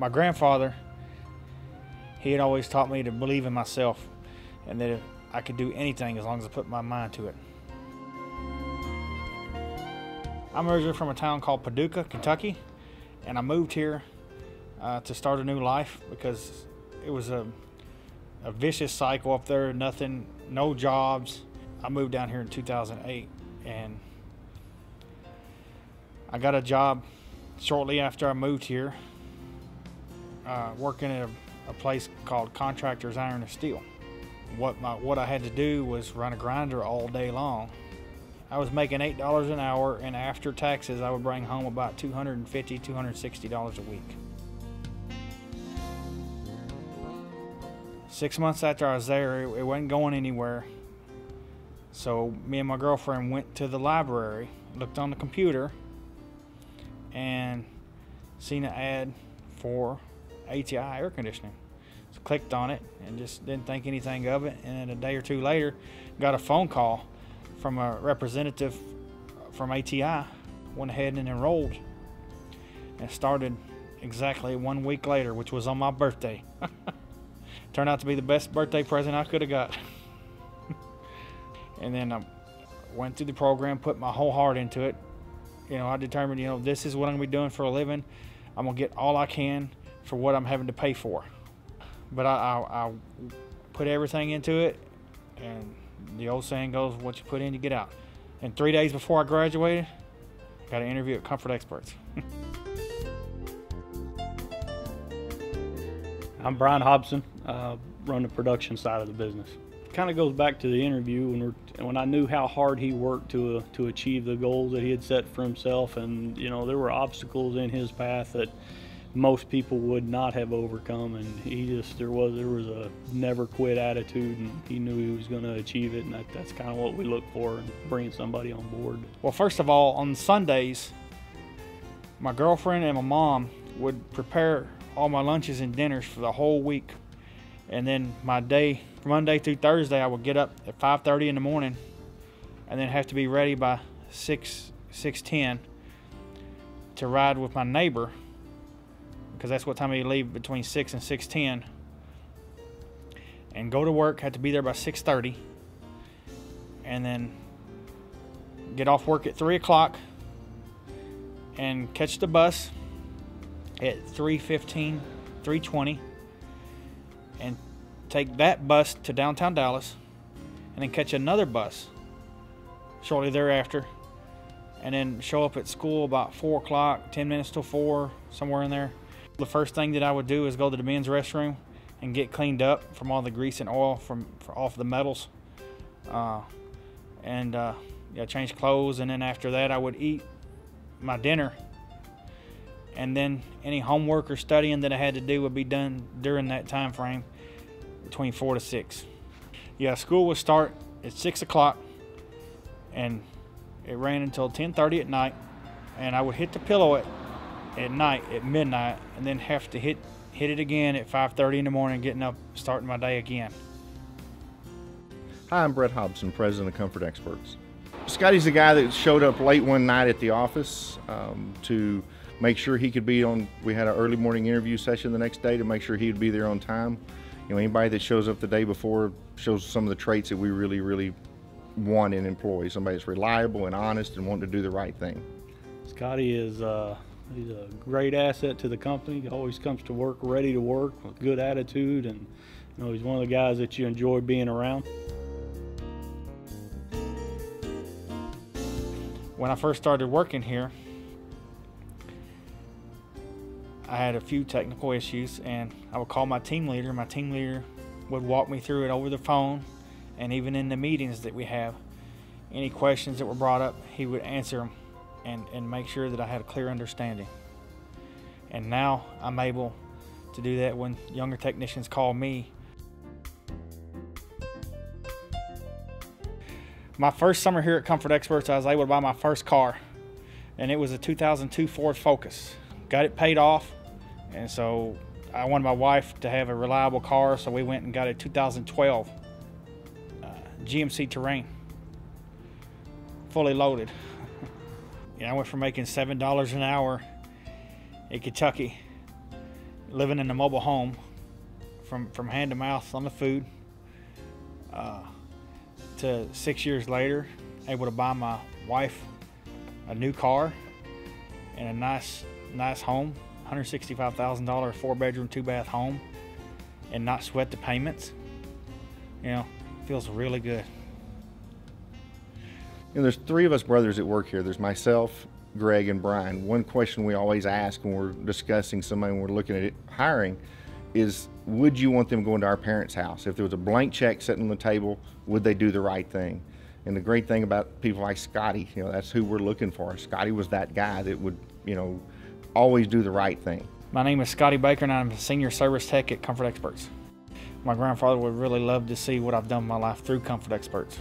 My grandfather, he had always taught me to believe in myself and that I could do anything as long as I put my mind to it. I'm originally from a town called Paducah, Kentucky, and I moved here to start a new life because it was a vicious cycle up there, no jobs. I moved down here in 2008, and I got a job shortly after I moved here, working at a place called Contractors Iron and Steel. What I had to do was run a grinder all day long. I was making $8 an hour, and after taxes, I would bring home about $250, $260 a week. 6 months after I was there, it wasn't going anywhere. So me and my girlfriend went to the library, looked on the computer, and seen an ad for ATI air conditioning. So clicked on it and just didn't think anything of it. And then a day or two later, got a phone call from a representative from ATI. Went ahead and enrolled and started exactly 1 week later, which was on my birthday. Turned out to be the best birthday present I could have got. And then I went through the program, put my whole heart into it. I determined, this is what I'm gonna be doing for a living. I'm gonna get all I can for what I'm having to pay for. But I put everything into it, and the old saying goes, what you put in, you get out. And 3 days before I graduated, got an interview at Comfort Experts. I'm Brian Hobson, run the production side of the business. Kind of goes back to the interview when I knew how hard he worked to achieve the goals that he had set for himself, and there were obstacles in his path that most people would not have overcome, and there was a never quit attitude, and he knew he was going to achieve it, and that's kind of what we look for in bringing somebody on board. Well, first of all, on Sundays, my girlfriend and my mom would prepare all my lunches and dinners for the whole week. And then my day, Monday through Thursday, I would get up at 5:30 in the morning and then have to be ready by 6:10 to ride with my neighbor, because that's what time we leave, between 6 and 6:10, and go to work. Had to be there by 6:30, and then get off work at 3 o'clock and catch the bus at 3:15, 3:20, and take that bus to downtown Dallas, and then catch another bus shortly thereafter, and then show up at school about 4 o'clock, 10 minutes till 4, somewhere in there. The first thing that I would do is go to the men's restroom and get cleaned up from all the grease and oil off the metals, change clothes, and then after that I would eat my dinner, and then any homework or studying that I had to do would be done during that time frame, between 4 to 6. School would start at 6 o'clock, and it ran until 10:30 at night, and I would hit the pillow at night at midnight, and then have to hit it again at 5:30 in the morning, getting up, starting my day again. Hi, I'm Brett Hobson, president of Comfort Experts. Scottie's the guy that showed up late one night at the office to make sure he could be on. We had an early morning interview session the next day to make sure he would be there on time. Anybody that shows up the day before shows some of the traits that we really, really want in employees. Somebody that's reliable and honest and wanting to do the right thing. Scottie is he's a great asset to the company. He always comes to work ready to work with good attitude, and he's one of the guys that you enjoy being around. When I first started working here, I had a few technical issues, and I would call my team leader. My team leader would walk me through it over the phone, and even in the meetings that we have, any questions that were brought up, he would answer them and make sure that I had a clear understanding. And now I'm able to do that when younger technicians call me. My first summer here at Comfort Experts, I was able to buy my first car, and it was a 2002 Ford Focus. Got it paid off, and so I wanted my wife to have a reliable car, so we went and got a 2012 GMC Terrain, fully loaded. I went from making $7 an hour in Kentucky, living in a mobile home, from hand to mouth on the food, to 6 years later, able to buy my wife a new car and a nice home, $165,000 4-bedroom, 2-bath home, and not sweat the payments. Feels really good. There's 3 of us brothers that work here. There's myself, Greg, and Brian. One question we always ask when we're discussing somebody, when we're looking at hiring, is would you want them going to our parents' house? If there was a blank check sitting on the table, would they do the right thing? And the great thing about people like Scottie, that's who we're looking for. Scottie was that guy that would, always do the right thing. My name is Scottie Baker, and I'm a senior service tech at Comfort Experts. My grandfather would really love to see what I've done in my life through Comfort Experts.